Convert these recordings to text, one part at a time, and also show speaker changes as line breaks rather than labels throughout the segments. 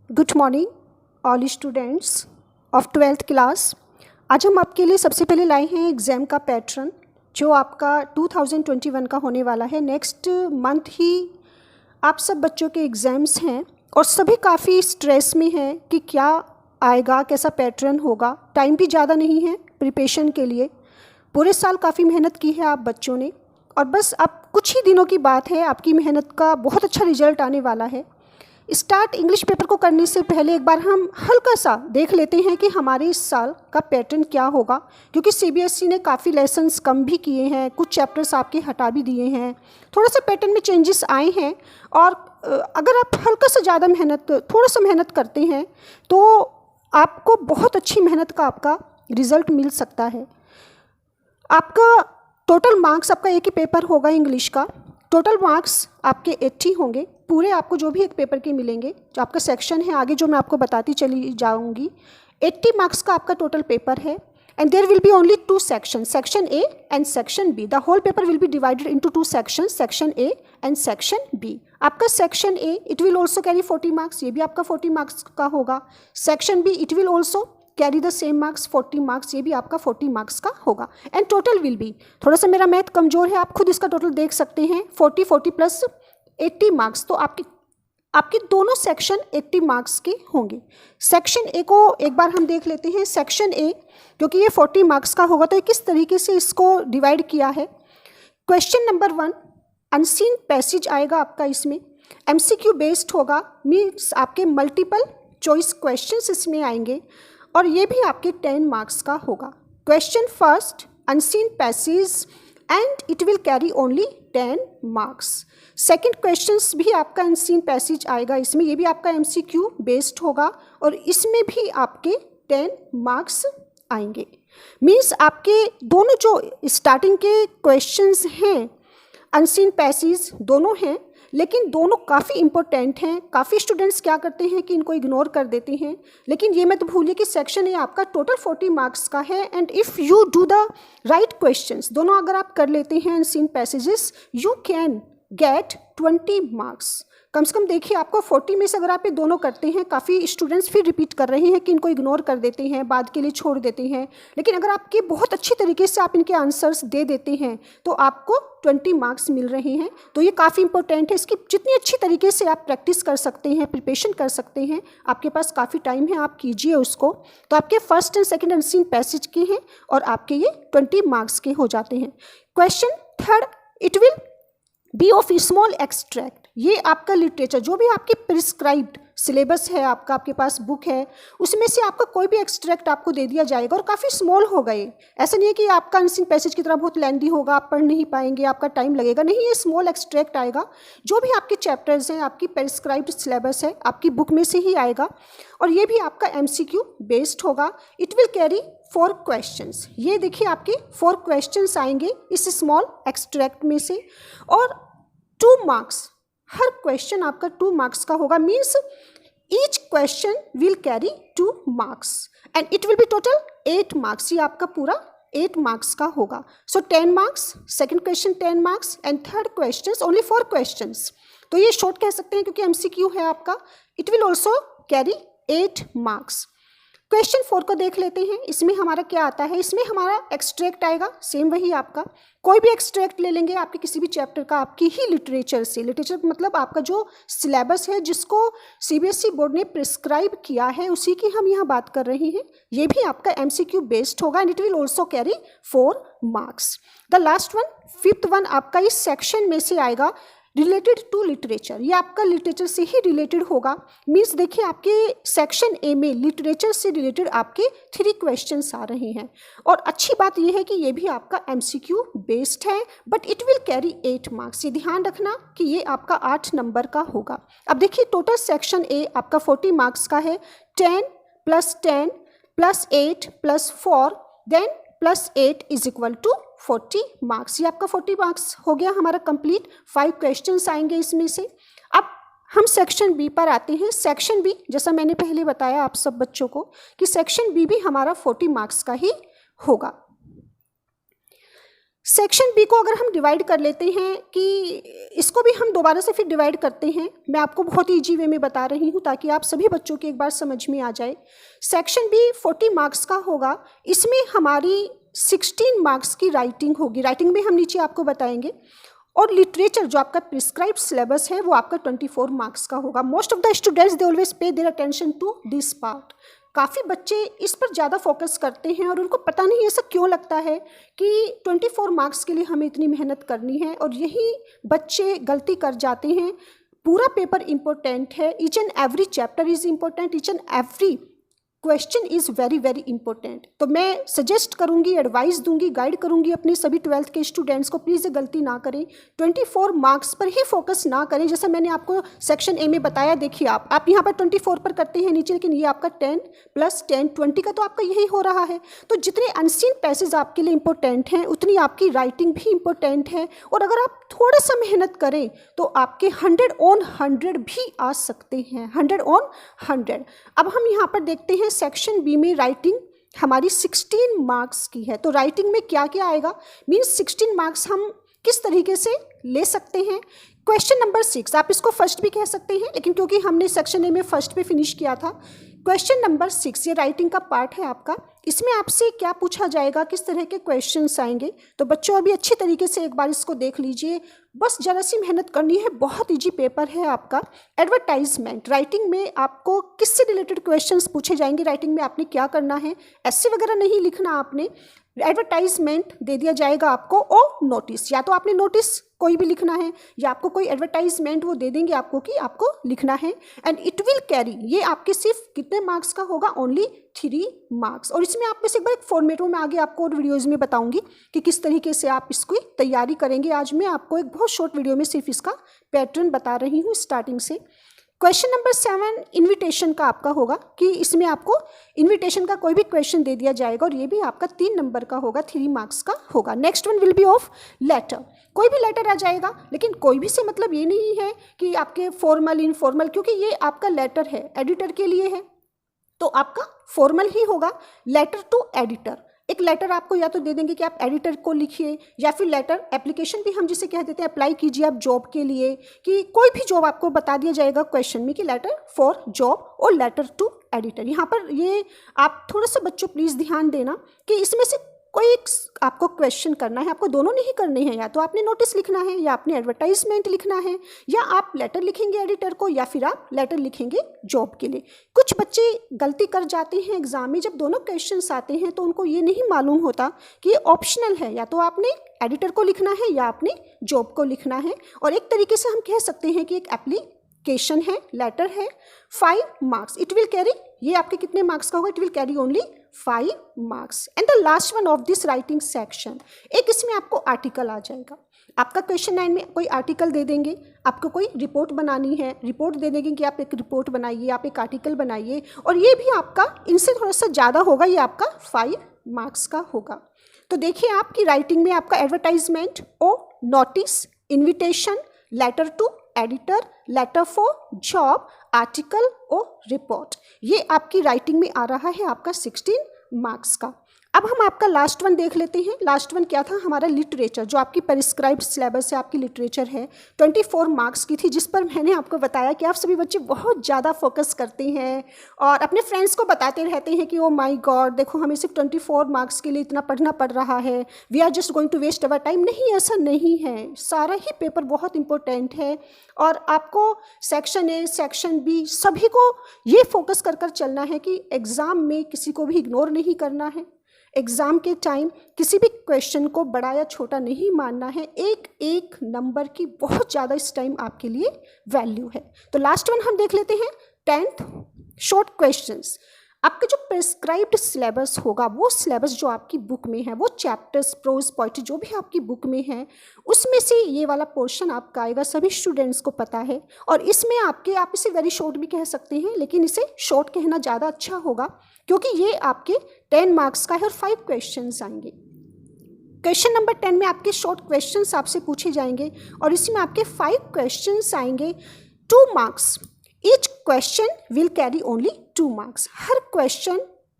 Good morning all students of 12th class. आज हम आपके लिए सबसे पहले लाए हैं एग्ज़ाम का पैटर्न जो आपका 2021 का होने वाला है। नेक्स्ट मंथ ही आप सब बच्चों के एग्ज़ाम्स हैं और सभी काफ़ी स्ट्रेस में हैं कि क्या आएगा, कैसा पैटर्न होगा। टाइम भी ज़्यादा नहीं है प्रिपरेशन के लिए। पूरे साल काफ़ी मेहनत की है आप बच्चों ने और बस अब कुछ ही दिनों की बात है, आपकी मेहनत का बहुत अच्छा रिजल्ट आने वाला है। स्टार्ट इंग्लिश पेपर को करने से पहले एक बार हम हल्का सा देख लेते हैं कि हमारे इस साल का पैटर्न क्या होगा, क्योंकि सीबीएसई ने काफ़ी लेसन्स कम भी किए हैं, कुछ चैप्टर्स आपके हटा भी दिए हैं, थोड़ा सा पैटर्न में चेंजेस आए हैं। और अगर आप हल्का सा ज़्यादा थोड़ा सा मेहनत करते हैं तो आपको बहुत अच्छी मेहनत का आपका रिज़ल्ट मिल सकता है। आपका टोटल मार्क्स, आपका एक ही पेपर होगा इंग्लिश का, टोटल मार्क्स आपके 80 होंगे पूरे। आपको जो भी एक पेपर के मिलेंगे, जो आपका सेक्शन है आगे जो मैं आपको बताती चली जाऊंगी, 80 मार्क्स का आपका टोटल पेपर है। And there will be only 2 section, section A and section B. The whole paper will be divided into 2 section, section A and section B. आपका section A it will also carry 40 marks, ये भी आपका 40 marks का होगा। Section B it will also carry the same marks 40 marks, ये भी आपका 40 marks का होगा। एंड टोटल विल बी, थोड़ा सा मेरा मैथ कमज़ोर है, आप खुद इसका टोटल देख सकते हैं, 40 प्लस 80 मार्क्स। तो आपके दोनों सेक्शन 80 मार्क्स के होंगे। सेक्शन ए को एक बार हम देख लेते हैं। सेक्शन ए क्योंकि ये 40 मार्क्स का होगा तो किस तरीके से इसको डिवाइड किया है। क्वेश्चन नंबर 1 अनसीन पैसेज आएगा आपका, इसमें एमसीक्यू बेस्ड होगा, मीन्स आपके मल्टीपल चॉइस क्वेश्चंस इसमें आएंगे और ये भी आपके 10 मार्क्स का होगा। Question first unseen passage and it will carry only 10 marks. Second question भी आपका अनसीन पैसेज आएगा इसमें, ये भी आपका एमसीक्यू बेस्ड होगा और इसमें भी आपके 10 मार्क्स आएंगे। मीन्स आपके दोनों जो स्टार्टिंग के क्वेश्चंस हैं अनसीन पैसेज दोनों हैं, लेकिन दोनों काफ़ी इंपॉर्टेंट हैं। काफ़ी स्टूडेंट्स क्या करते हैं कि इनको इग्नोर कर देते हैं, लेकिन ये मत भूलिए कि सेक्शन ए आपका टोटल 40 मार्क्स का है। And if you do the right questions, दोनों अगर आप कर लेते हैं unseen passages, you can get 20 marks. कम से कम देखिए, आपको 40 में से अगर आप ये दोनों करते हैं, काफ़ी स्टूडेंट्स फिर रिपीट कर रहे हैं कि इनको इग्नोर कर देते हैं, बाद के लिए छोड़ देते हैं, लेकिन अगर आपके बहुत अच्छी तरीके से आप इनके आंसर्स दे देते हैं तो आपको 20 मार्क्स मिल रहे हैं। तो ये काफ़ी इंपॉर्टेंट है, इसकी जितनी अच्छी तरीके से आप प्रैक्टिस कर सकते हैं, प्रिपरेशन कर सकते हैं, आपके पास काफ़ी टाइम है, आप कीजिए उसको। तो आपके first and second unseen passage के हैं और आपके ये 20 मार्क्स के हो जाते हैं। Question third it will be of small extract. ये आपका लिटरेचर, जो भी आपकी प्रिस्क्राइब्ड सिलेबस है, आपके पास बुक है, उसमें से आपका कोई भी एक्सट्रैक्ट आपको दे दिया जाएगा और काफ़ी स्मॉल होगा ये। ऐसा नहीं है कि आपका अनसीन पैसेज की तरह बहुत लेंदी होगा, आप पढ़ नहीं पाएंगे, आपका टाइम लगेगा, नहीं, ये स्मॉल एक्सट्रैक्ट आएगा। जो भी आपके चैप्टर्स हैं, आपकी प्रिस्क्राइब्ड सिलेबस है, आपकी बुक में से ही आएगा और ये भी आपका एमसीक्यू बेस्ड होगा। It will carry 4 questions. ये देखिए आपके 4 क्वेश्चंस आएंगे इस स्मॉल एक्सट्रैक्ट में से और 2 मार्क्स, हर क्वेश्चन आपका 2 मार्क्स का होगा। Means each question will carry 2 marks and it will be total 8 marks. ये आपका पूरा 8 मार्क्स का होगा। सो 10 marks, second question 10 marks and third question only 4 questions. तो ये शॉर्ट कह सकते हैं क्योंकि एमसीक्यू है आपका। It will also carry 8 marks. Question 4 को देख लेते हैं। इसमें हमारा क्या आता है, इसमें हमारा एक्सट्रैक्ट आएगा, सेम वही आपका, कोई भी एक्सट्रैक्ट ले लेंगे आपके किसी भी चैप्टर का, आपकी ही लिटरेचर से। लिटरेचर मतलब आपका जो सिलेबस है जिसको सीबीएसई बोर्ड ने प्रिस्क्राइब किया है, उसी की हम यहाँ बात कर रहे हैं। ये भी आपका एमसीक्यू बेस्ड होगा and it will also carry 4 marks. The last one, 5th one आपका इस सेक्शन में से आएगा रिलेटेड टू लिटरेचर। ये आपका लिटरेचर से ही रिलेटेड होगा। मीन्स देखिए आपके सेक्शन ए में लिटरेचर से रिलेटेड आपके 3 क्वेश्चंस आ रहे हैं और अच्छी बात ये है कि ये भी आपका एमसीक्यू बेस्ड है, but it will carry 8 marks. ये ध्यान रखना कि ये आपका 8 नंबर का होगा। अब देखिए टोटल सेक्शन ए आपका 40 मार्क्स का है, 10 + 10 + 8 + 4 then +8 is equal to 40 marks. ये आपका 40 मार्क्स हो गया हमारा कंप्लीट। 5 क्वेश्चंस आएंगे इसमें से। अब हम सेक्शन बी पर आते हैं। सेक्शन बी, जैसा मैंने पहले बताया आप सब बच्चों को कि सेक्शन बी भी हमारा 40 मार्क्स का ही होगा। सेक्शन बी को अगर हम डिवाइड कर लेते हैं कि इसको भी हम दोबारा से फिर डिवाइड करते हैं, मैं आपको बहुत ही ईजी वे में बता रही हूँ ताकि आप सभी बच्चों की एक बार समझ में आ जाए। सेक्शन बी 40 मार्क्स का होगा, इसमें हमारी 16 मार्क्स की राइटिंग होगी, राइटिंग में हम नीचे आपको बताएंगे। और लिटरेचर जो आपका प्रिस्क्राइब्ड सिलेबस है वो आपका 24 मार्क्स का होगा। Most of the students they always pay their attention to this part. काफ़ी बच्चे इस पर ज़्यादा फोकस करते हैं और उनको पता नहीं ऐसा क्यों लगता है कि 24 मार्क्स के लिए हमें इतनी मेहनत करनी है, और यही बच्चे गलती कर जाते हैं। पूरा पेपर इम्पोर्टेंट है, each and every chapter is important, each and every question is very very important. तो मैं सजेस्ट करूंगी, एडवाइस दूंगी, गाइड करूंगी अपने सभी 12th के स्टूडेंट्स को, प्लीज़ ये गलती ना करें, 24 मार्क्स पर ही फोकस ना करें। जैसे मैंने आपको सेक्शन ए में बताया, देखिए आप यहाँ पर 24 पर करते हैं नीचे, लेकिन ये आपका 10 + 10 20 का तो आपका यही हो रहा है। तो जितने अनसीन पैसेज आपके लिए इंपॉर्टेंट हैं उतनी आपकी राइटिंग भी इंपॉर्टेंट है, और अगर आप थोड़ा सा मेहनत करें तो आपके 100 on 100 भी आ सकते हैं, 100 on 100। अब हम यहाँ पर देखते हैं सेक्शन बी में राइटिंग हमारी 16 मार्क्स की है। तो राइटिंग में क्या क्या आएगा, मीन्स 16 मार्क्स हम किस तरीके से ले सकते हैं। क्वेश्चन नंबर 6, आप इसको फर्स्ट भी कह सकते हैं, लेकिन क्योंकि हमने सेक्शन ए में फर्स्ट पे फिनिश किया था। क्वेश्चन नंबर 6 ये राइटिंग का पार्ट है आपका। इसमें आपसे क्या पूछा जाएगा, किस तरह के क्वेश्चंस आएंगे। तो बच्चों अभी अच्छी तरीके से एक बार इसको देख लीजिए, बस जरा सी मेहनत करनी है, बहुत इजी पेपर है आपका। एडवर्टाइजमेंट, राइटिंग में आपको किससे रिलेटेड क्वेश्चंस पूछे जाएंगे, राइटिंग में आपने क्या करना है, ऐसे वगैरह नहीं लिखना आपने। एडवर्टाइजमेंट दे दिया जाएगा आपको, और नोटिस, या तो आपने नोटिस कोई भी लिखना है या आपको कोई एडवर्टाइजमेंट वो दे देंगे आपको कि आपको लिखना है। एंड इट विल कैरी, ये आपके सिर्फ कितने मार्क्स का होगा, ओनली 3 मार्क्स। और इसमें आप बस एक बार एक फॉर्मेट में आगे आपको और वीडियोज़ में बताऊंगी कि किस तरीके से आप इसकी तैयारी करेंगे। आज मैं आपको एक बहुत शॉर्ट वीडियो में सिर्फ इसका पैटर्न बता रही हूँ स्टार्टिंग से। क्वेश्चन नंबर 7 इन्विटेशन का आपका होगा कि इसमें आपको इन्विटेशन का कोई भी क्वेश्चन दे दिया जाएगा, और ये भी आपका 3 नंबर का होगा, 3 मार्क्स का होगा। Next one will be of letter, कोई भी लेटर आ जाएगा, लेकिन कोई भी से मतलब ये नहीं है कि आपके फॉर्मल इनफॉर्मल, क्योंकि ये आपका लेटर है, एडिटर के लिए है, तो आपका फॉर्मल ही होगा। लेटर टू एडिटर, एक लेटर आपको या तो दे देंगे कि आप एडिटर को लिखिए, या फिर लेटर एप्लीकेशन भी हम जिसे कह देते हैं, अप्लाई कीजिए आप जॉब के लिए, कि कोई भी जॉब आपको बता दिया जाएगा क्वेश्चन में कि लेटर फॉर जॉब और लेटर टू एडिटर। यहाँ पर ये आप थोड़ा सा बच्चों प्लीज़ ध्यान देना कि इसमें से कोई एक आपको क्वेश्चन करना है, आपको दोनों नहीं करने हैं, या तो आपने नोटिस लिखना है या आपने एडवर्टाइजमेंट लिखना है, या आप लेटर लिखेंगे एडिटर को, या फिर आप लेटर लिखेंगे जॉब के लिए। कुछ बच्चे गलती कर जाते हैं एग्जाम में, जब दोनों क्वेश्चंस आते हैं तो उनको ये नहीं मालूम होता कि ये ऑप्शनल है, या तो आपने एडिटर को लिखना है या आपने जॉब को लिखना है। और एक तरीके से हम कह सकते हैं कि एक एप्लीकेशन है, लेटर है, 5 मार्क्स, इट विल कैरी, ये आपके कितने मार्क्स का होगा, it will carry only 5 marks. And the last one of this writing section, एक इसमें आपको आर्टिकल आ जाएगा। आपका क्वेश्चन 9 में कोई आर्टिकल दे देंगे, आपको कोई रिपोर्ट बनानी है, रिपोर्ट दे देंगे कि आप एक रिपोर्ट बनाइए, आप एक आर्टिकल बनाइए, और ये भी आपका इनसे थोड़ा सा ज़्यादा होगा, ये आपका 5 मार्क्स का होगा। तो देखिए आपकी राइटिंग में आपका एडवर्टाइजमेंट और notice, invitation, letter to editor, letter for job, article और रिपोर्ट, ये आपकी राइटिंग में आ रहा है आपका 16 मार्क्स का। अब हम आपका लास्ट वन देख लेते हैं। लास्ट वन क्या था हमारा, लिटरेचर, जो आपकी प्रिस्क्राइब्ड सिलेबस है, आपकी लिटरेचर है, 24 मार्क्स की थी, जिस पर मैंने आपको बताया कि आप सभी बच्चे बहुत ज़्यादा फोकस करते हैं और अपने फ्रेंड्स को बताते रहते हैं कि ओ माय गॉड देखो हमें सिर्फ 24 मार्क्स के लिए इतना पढ़ना पड़ रहा है, we are just going to waste our time. नहीं, ऐसा नहीं है, सारा ही पेपर बहुत इंपॉर्टेंट है और आपको सेक्शन ए, सेक्शन बी सभी को ये फोकस कर कर चलना है कि एग्ज़ाम में किसी को भी इग्नोर नहीं करना है। एग्ज़ाम के टाइम किसी भी क्वेश्चन को बड़ा या छोटा नहीं मानना है। एक एक नंबर की बहुत ज़्यादा इस टाइम आपके लिए वैल्यू है। तो लास्ट वन हम देख लेते हैं 10th शॉर्ट क्वेश्चंस। आपका जो प्रिस्क्राइब्ड सिलेबस होगा वो सिलेबस जो आपकी बुक में है, वो चैप्टर्स, प्रोज, पोइट्री जो भी आपकी बुक में है उसमें से ये वाला पोर्शन आपका आएगा, सभी स्टूडेंट्स को पता है। और इसमें आपके, आप इसे वेरी शॉर्ट भी कह सकते हैं, लेकिन इसे शॉर्ट कहना ज़्यादा अच्छा होगा क्योंकि ये आपके 10 मार्क्स का है और 5 क्वेश्चंस आएंगे। क्वेश्चन नंबर 10 में आपके शॉर्ट क्वेश्चंस आपसे पूछे जाएंगे और इसमें आपके 5 क्वेश्चंस आएंगे, 2 marks. Each question will carry only 2 marks. Her question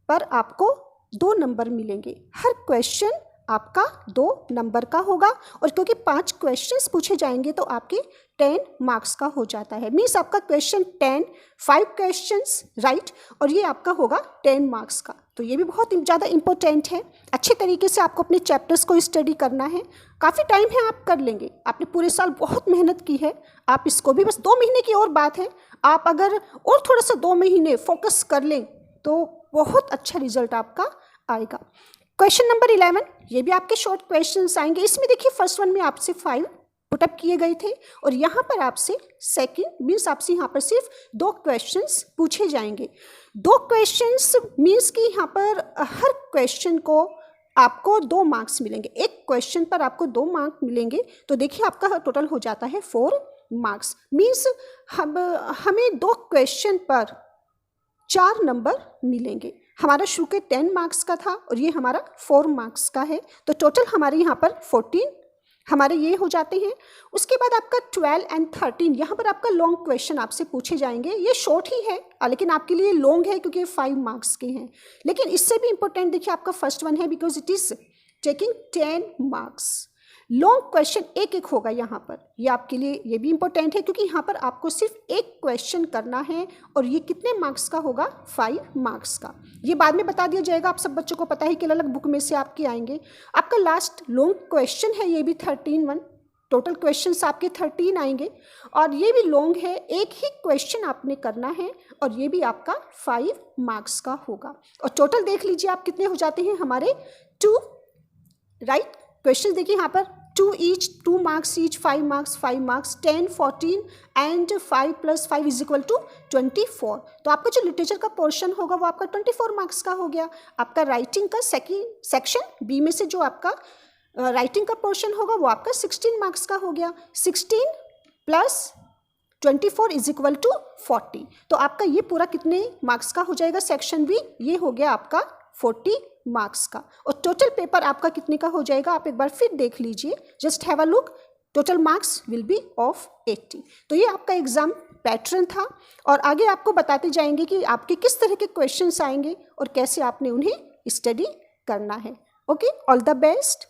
पर आपको 2 नंबर मिलेंगे। हर क्वेश्चन आपका 2 नंबर का होगा, और क्योंकि 5 क्वेश्चंस पूछे जाएंगे तो आपके 10 मार्क्स का हो जाता है। मीन्स आपका क्वेश्चन 10, 5 क्वेश्चंस राइट, और ये आपका होगा 10 मार्क्स का। तो ये भी बहुत ज़्यादा इंपॉर्टेंट है। अच्छे तरीके से आपको अपने चैप्टर्स को स्टडी करना है। काफ़ी टाइम है, आप कर लेंगे। आपने पूरे साल बहुत मेहनत की है, आप इसको भी बस 2 महीने की और बात है। आप अगर और थोड़ा सा 2 महीने फोकस कर लें तो बहुत अच्छा रिजल्ट आपका आएगा। क्वेश्चन नंबर 11, ये भी आपके शॉर्ट क्वेश्चंस आएंगे। इसमें देखिए फर्स्ट वन में आपसे 5 पुटअप किए गए थे, और यहाँ पर आपसे सेकंड मीन्स आपसे यहाँ पर सिर्फ 2 क्वेश्चंस पूछे जाएंगे। 2 क्वेश्चंस मीन्स कि यहाँ पर हर क्वेश्चन को आपको 2 मार्क्स मिलेंगे। एक क्वेश्चन पर आपको 2 मार्क मिलेंगे, तो देखिए आपका टोटल हो जाता है 4 मार्क्स। मीन्स हमें 2 क्वेश्चन पर 4 नंबर मिलेंगे। हमारा शुरू के 10 मार्क्स का था और ये हमारा 4 मार्क्स का है, तो टोटल हमारे यहाँ पर 14 हमारे ये हो जाते हैं। उसके बाद आपका 12 एंड 13, यहाँ पर आपका लॉन्ग क्वेश्चन आपसे पूछे जाएंगे। ये शॉर्ट ही है लेकिन आपके लिए लॉन्ग है क्योंकि 5 मार्क्स के हैं। लेकिन इससे भी इंपॉर्टेंट देखिए आपका फर्स्ट वन है, because it is taking 10 marks. Long question एक एक होगा यहाँ पर, ये आपके लिए ये भी इंपॉर्टेंट है क्योंकि यहाँ पर आपको सिर्फ एक क्वेश्चन करना है, और ये कितने मार्क्स का होगा, 5 मार्क्स का। ये बाद में बता दिया जाएगा, आप सब बच्चों को पता है कि अलग बुक में से आपके आएंगे। आपका लास्ट लॉन्ग क्वेश्चन है, ये भी 13 टोटल क्वेश्चंस आपके 13 आएंगे, और ये भी लॉन्ग है, एक ही क्वेश्चन आपने करना है, और ये भी आपका 5 मार्क्स का होगा। और टोटल देख लीजिए आप कितने हो जाते हैं हमारे 2 राइट। क्वेश्चन देखिए यहाँ पर 2 marks each, 5 marks 5 marks, 10, 14 and 5 + 5 = 24। तो आपका जो लिटरेचर का पोर्शन होगा वो आपका 24 मार्क्स का हो गया। आपका राइटिंग का सेक्शन बी में से जो आपका राइटिंग का पोर्शन होगा वो आपका 16 मार्क्स का हो गया। 16 + 24 = 40। तो आपका ये पूरा कितने मार्क्स का हो जाएगा, सेक्शन बी, ये हो गया आपका 40 मार्क्स का। और टोटल पेपर आपका कितने का हो जाएगा, आप एक बार फिर देख लीजिए, just have a look. Total marks will be of 80। तो ये आपका एग्जाम पैटर्न था, और आगे आपको बताते जाएंगे कि आपके किस तरह के क्वेश्चंस आएंगे और कैसे आपने उन्हें स्टडी करना है। Okay, all the best.